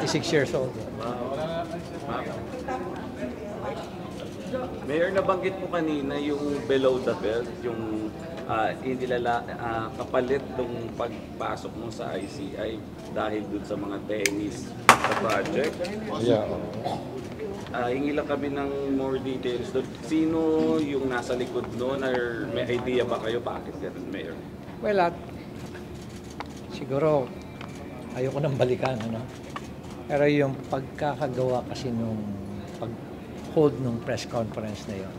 56 years old. Mayor, nabanggit mo kanina yung below the belt, yung kapalit ng pagpasok mo sa ICI dahil dun sa mga tennis sa project. Yeah. Hingi lang kami ng more details doon. Sino yung nasa likod noon, or may idea ba kayo bakit ganun, Mayor? Well, siguro ayoko nang balikan, ano? Pero yung pagkakagawa kasi nung pag-hold nung press conference na yun,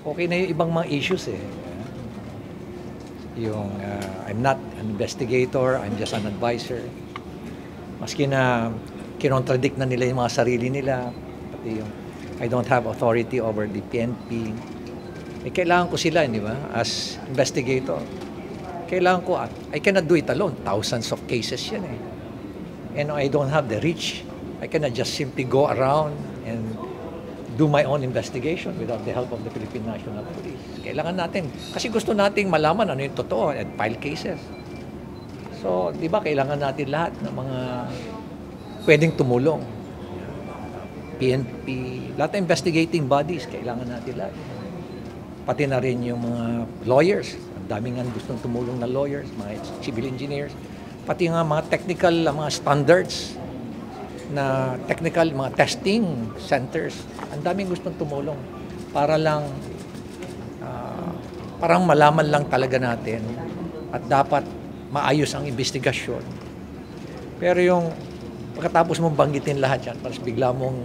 okay na yung ibang mga issues eh. Yung I'm not an investigator, I'm just an advisor. Maski na kinontradict na nila yung mga sarili nila, pati yung I don't have authority over the PNP. Eh, kailangan ko sila, di ba? As investigator. Kailangan ko, I cannot do it alone. Thousands of cases yan eh. And I don't have the reach. I cannot just simply go around and do my own investigation without the help of the Philippine National Police. Kailangan natin, kasi gusto nating malaman ano yung totoo and file cases. So, di ba, kailangan natin lahat ng mga pwedeng tumulong. PNP, lahat ng investigating bodies, kailangan natin lahat. Pati na rin yung mga lawyers. Ang daming nga gustong tumulong na lawyers, mga civil engineers. Pati nga mga technical, mga standards na technical, mga testing centers. Ang daming gustong tumulong para lang, parang malaman lang talaga natin at dapat maayos ang investigasyon. Pero yung pagkatapos mong banggitin lahat yan, parang bigla mong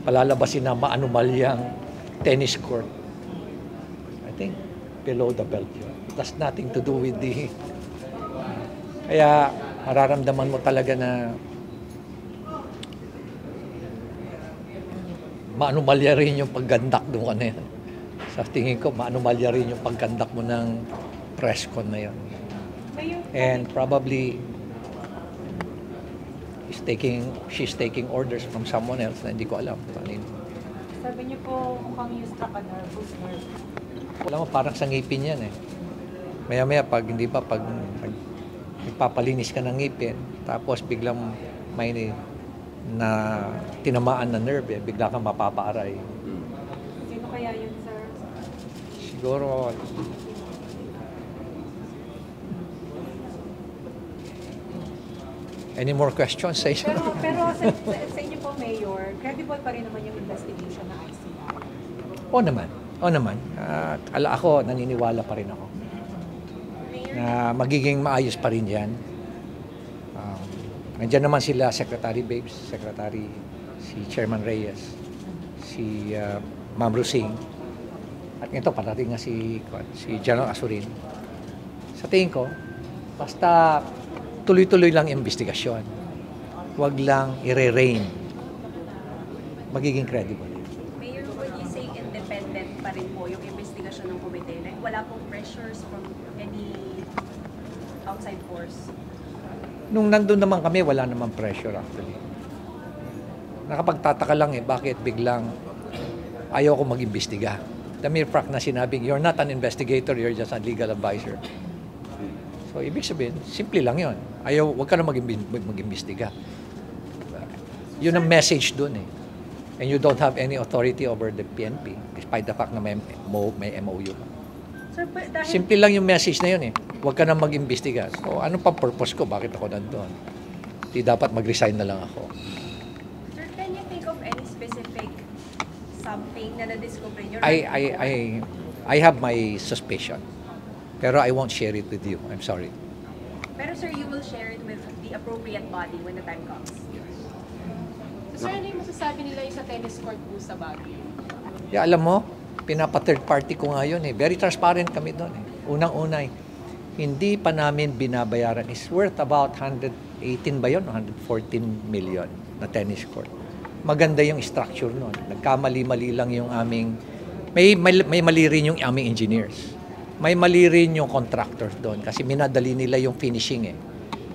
palalabasin na maanumalyang tennis court. I think below the belt yun. It has nothing to do with the... Kaya mararamdaman mo talaga na maanumalya rin yung paggandak doon na yan. Sa tingin ko, maanumalya rin yung paggandak mo ng press con na yan. And probably she's taking orders from someone else na hindi ko alam. Sabi niyo po, mukhang yung struck a nervous nerve. Alam mo, parang sa ngipin yan eh. Maya-maya, pag nagpapalinis ka ng ngipin, tapos biglang may na tinamaan na nerve, bigla kang mapapaaray. Sino kaya yun, sir? Siguro, any more questions sa inyo? Pero sa inyo po, Mayor, credible pa rin naman yung investigation na ICI? Oo naman. Ako, naniniwala pa rin ako na magiging maayos pa rin yan. Nandiyan naman sila, Secretary Babes, Secretary si Chairman Reyes, si Ma'am Rusing, at ito parating nga si General Asurin. Sa tingin ko, basta tuloy-tuloy lang yung investigasyon. Huwag lang i-re-rain. Magiging credible. Mayor, would you say independent pa rin po yung investigasyon ng komite? Like, wala pong pressures from any outside force? Nung nandun naman kami, wala naman pressure actually. Nakapagtataka lang bakit biglang ayaw ko mag-imbestiga. The mere fact na sinabing, you're not an investigator, you're just a legal advisor. So, ibig sabihin, simple lang yun. Huwag ka na mag-imbestiga. Yun ang message dun eh. And you don't have any authority over the PNP, despite the fact na may MOU. Sir, dahil... Simple lang yung message na yun eh. Huwag ka na mag-imbestiga. So, ano pa purpose ko? Bakit ako nandun? Di dapat mag-resign na lang ako. Sir, can you think of any specific something na na-discover nyo? I have my suspicion. Pero I won't share it with you. I'm sorry. Pero sir, you will share it with the appropriate body when the time comes? So, sir, ano yung masasabi nila yung sa tennis court po sa Baguio? Yeah, alam mo, pinapa-third party ko nga yun eh. Very transparent kami doon eh. Unang-una hindi pa namin binabayaran. It's worth about 118 ba yun? 114 million na tennis court. Maganda yung structure nun. Nagkamali-mali lang yung aming... May mali rin yung aming engineers. May mali rin yung contractors doon kasi minadali nila yung finishing eh.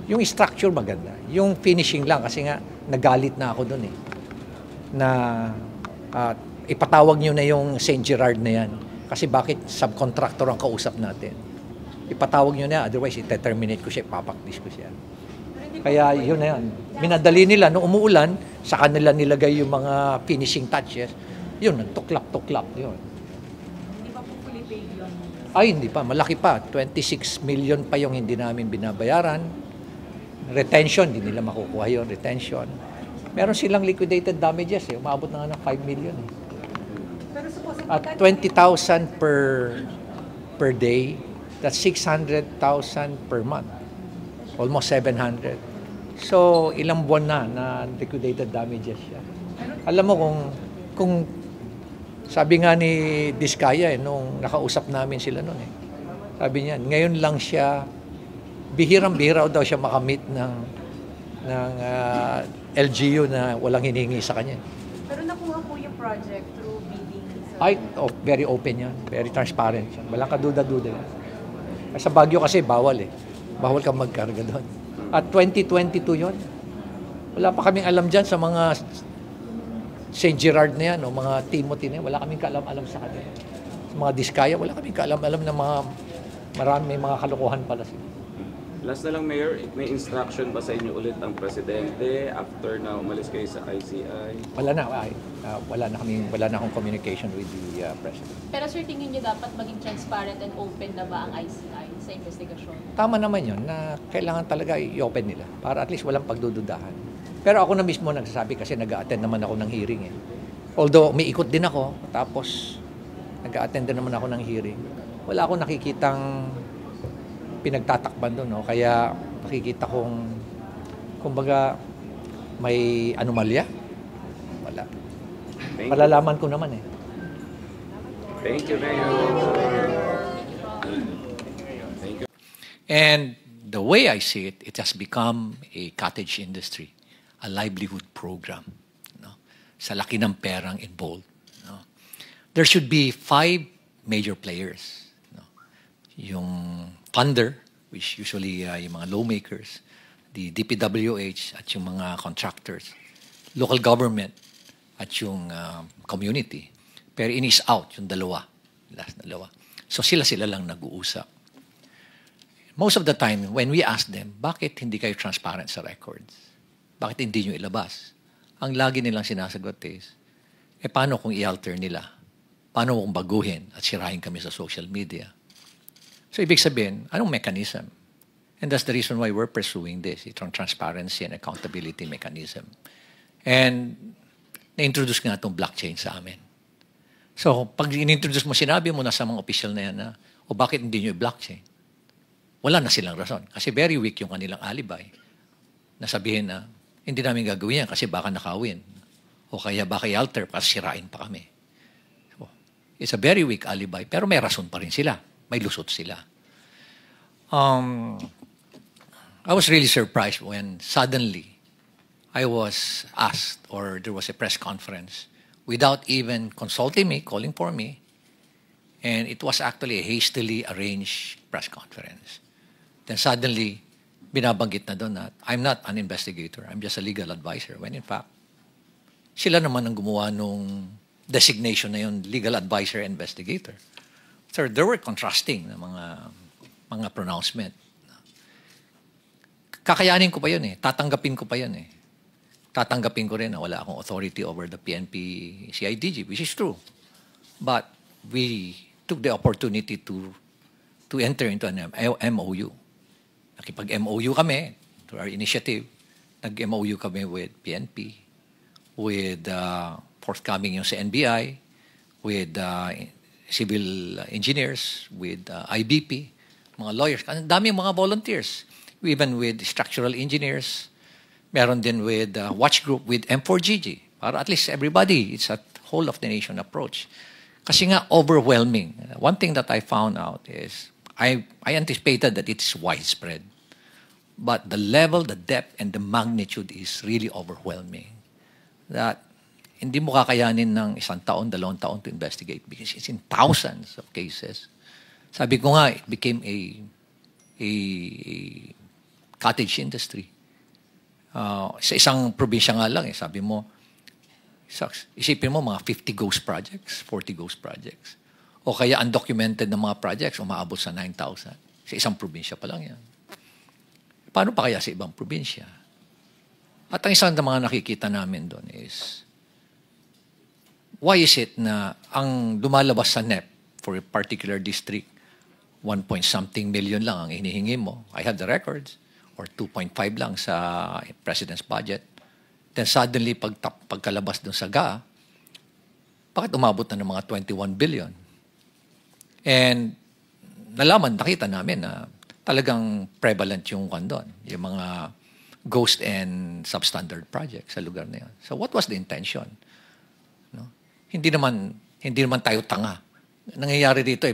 Yung structure maganda. Yung finishing lang kasi nga nagalit na ako doon eh. Na ipatawag nyo na yung St. Gerard na yan. Kasi bakit subcontractor ang kausap natin? Ipatawag nyo na, otherwise i-terminate ko siya, ipapaktis ko siya. Pero hindi Kaya yun na yan. Minadali nila, no umuulan, sa kanila nilagay yung mga finishing touches. Yun, nagtuklap-tuklap. Yun. Hindi pa po fully paid yun. Ay, hindi pa. Malaki pa. 26 million pa yung hindi namin binabayaran. Retention, hindi nila makukuha yun. Retention. Meron silang liquidated damages. Umabot na nga ng 5 million. Pero supposedly, At 20,000 per day. That's 600,000 per month. Almost 700. So, ilang buwan na liquidated damages siya. Alam mo kung sabi nga ni Diskaya nung nakausap namin sila noon sabi niya, ngayon lang siya, bihirang-bihira daw siya makamit ng LGU na walang hiningi sa kanya. pero nakuha po yung project through bidding. Ay, very open yan. Very transparent yan. Walang kaduda-duda yan. Sa Baguio kasi bawal Bawal kang magkarga doon. At 2022 yon. Wala pa kaming alam dyan sa mga St. Gerard na yan o mga Timothy na yan. Wala kaming kaalam-alam sa kanila. Sa mga Diskaya, wala kaming kaalam-alam na may mga kalokohan pala sila. Last na lang, Mayor, may instruction ba sa inyo ulit ang Presidente after na umalis kayo sa ICI? Wala na. Wala na akong communication with the President. Pero sir, tingin niyo dapat maging transparent and open na ba ang ICI sa investigasyon? Tama naman yun na kailangan talaga i-open nila para at least walang pagdududahan. Pero ako na mismo nagsasabi kasi nag-a-attend naman ako ng hearing Although umiikot din ako, tapos nag-a-attend din naman ako ng hearing. Wala akong nakikitang pinagtatakban doon. Kaya nakikita kong kumbaga may anomalya. Wala. Malalaman ko naman Thank you, Mayor. Thank you. And the way I see it, it has become a cottage industry, a livelihood program. Sa laki ng perang involved. There should be 5 major players. Yung funder, which usually yung mga lawmakers, the DPWH at yung mga contractors, local government at yung community. Pero in is out, yung last dalawa. So sila lang nag-uusap. Most of the time, when we ask them, bakit hindi kayo transparent sa records? Bakit hindi nyo ilabas? Ang lagi nilang sinasagot is, paano kung i-alter nila? Paano kung baguhin at sirahin kami sa social media? So ibig sabihin, anong mechanism? And that's the reason why we're pursuing this, itong transparency and accountability mechanism. And na-introduce nga itong blockchain sa amin. So pag in-introduce mo, sinabi mo na sa mga official na yan na, o bakit hindi nyo i-blockchain? Wala na silang rason. Kasi very weak yung kanilang alibay. Nasabihin na, hindi namin gagawin yan kasi baka nakawin. O kaya baka i-alter para sirain pa kami. So, it's a very weak alibi. Pero may rason pa rin sila. May lusot sila. I was really surprised when suddenly I was asked or there was a press conference without even consulting me, calling for me. And it was actually a hastily arranged press conference. Then suddenly, binabanggit na doon na I'm not an investigator, I'm just a legal advisor. When in fact, sila naman ang gumawa nung designation na yun, legal advisor and investigator. So there were contrasting na mga pronouncement. Kakayanin ko pa yun tatanggapin ko pa yun Tatanggapin ko rin na wala akong authority over the PNP CIDG, which is true. But we took the opportunity to enter into an MOU. Nakipag-MOU kami to our initiative. Nag-MOU kami with PNP, with forthcoming yung sa NBI, with civil engineers, with IBP, mga lawyers. Ang dami mga volunteers. Even with structural engineers. Meron din with watch group with M4GG. Para at least everybody, it's a whole of the nation approach. Kasi nga overwhelming. One thing that I found out is I anticipated that it's widespread. But the level, the depth, and the magnitude is really overwhelming. That hindi mo kakayanin ng 1 taon, 2 taon to investigate because it's in thousands of cases. Sabi ko nga, it became a cottage industry. Sa isang probinsya nga lang, sabi mo, isipin mo mga 50 ghost projects, 40 ghost projects. O kaya undocumented na mga projects, umaabot sa 9,000. Sa isang probinsya pa lang yan. Paano pa kaya sa ibang probinsya? At ang isang ng mga nakikita namin doon is, why is it na ang lumalabas sa NEP for a particular district, 1 point something million lang ang hinihingi mo. I have the records. Or 2.5 lang sa President's budget. Then suddenly, pagkalabas doon sa GA, bakit umabot na ng mga 21 billion? And nakita namin na talagang prevalent yung doon, yung mga ghost and substandard projects sa lugar na yun. So what was the intention? No? Hindi naman tayo tanga. Nangyayari dito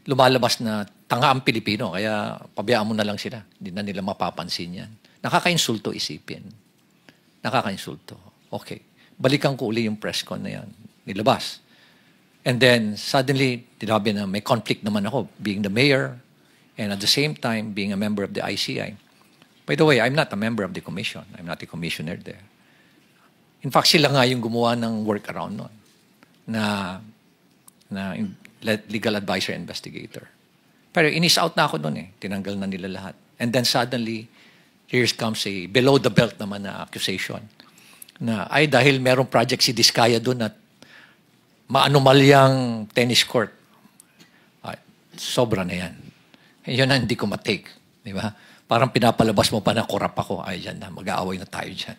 lumalabas na tanga ang Pilipino, kaya pabayaan mo na lang sila. Hindi na nila mapapansin yan. Nakakainsulto isipin. Nakakainsulto. Okay. Balikan ko uli yung press con na yan. Nilabas. And then, suddenly, tinabi na may conflict naman ako, being the mayor, and at the same time, being a member of the ICI. By the way, I'm not a member of the commission. I'm not a commissioner there. In fact, sila nga yung gumawa ng workaround nun na legal advisor investigator. Pero inis out na ako doon eh. Tinanggal na nila lahat. And then suddenly, here comes a below the belt naman na accusation na dahil merong project si Diskaya doon at maanumalyang tennis court. Sobra na yan. Yun na hindi ko matake. Di ba? Parang pinapalabas mo pa na korap ako. Yan na, mag-aaway na tayo dyan.